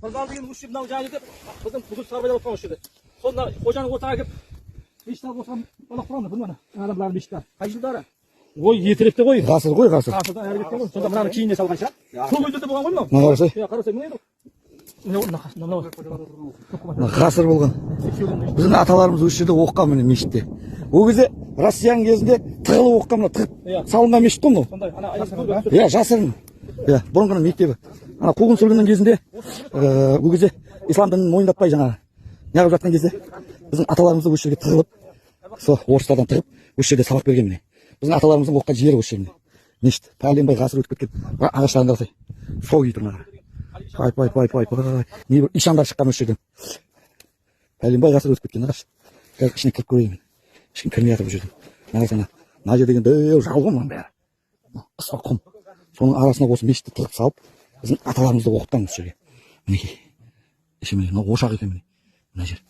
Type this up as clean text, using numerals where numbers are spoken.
Мырзалы деген осы мынау жаңа жерде біздің бүкіл сарбайда отырған осы жерде. Сонда қожаның отаға келіп мешіт алып отырған бала құрамын білмені. Адамдар мешіттер. Қай жылдары? Ой, ертеректе ғой. Ғасыр ғой, ғасыр. Ғасырдан әрі кеткен ғой. Сонда мынаны кейіннен салған шығар. Сол кездерде болған ғой мынау. Мына қарасай. Иә, қарасай, мына еді. Ғасыр болған. Біздің аталарымыз осы жерде оқыған міне мешітте. Ол кезде Россияның кезінде тығылып оқыған, мына тығып салынған мешіт қой мынау. Сондай, ана аясында. Иә, жасырын. Иә, бұрынғының мектебі. Ана қуғын сүргіннің кезінде, бұл кезде ислам дінін мойындатпай жаңағы неғып жатқан кезде біздің аталарымызды осы жерге тығылып, сол орыстардан тығып, осы жерде сабақ берген міне. Біздің аталарымыздың оқыған жері осы жерде. Мешіт, пәленбай ғасыр өтіп кеткен. Ағаштарын қарасай. Сол күйі тұр мына. Пай. Небір ишандар шыққан осы жерден. Пәленбай ғасыр өтіп кеткен ағаш. Қазір ішіне кіріп көрейін мен. Ешкім кірмей жатыр бұл жерден. Мына жер деген дәу жал ғой мұның бәрі. Ысқа құм. Соның арасына осы мешітті тығып салып, біздің аталарымызды оқытқан осы жерге. Мінекей. Мына ошақ екен міне. Мына жер.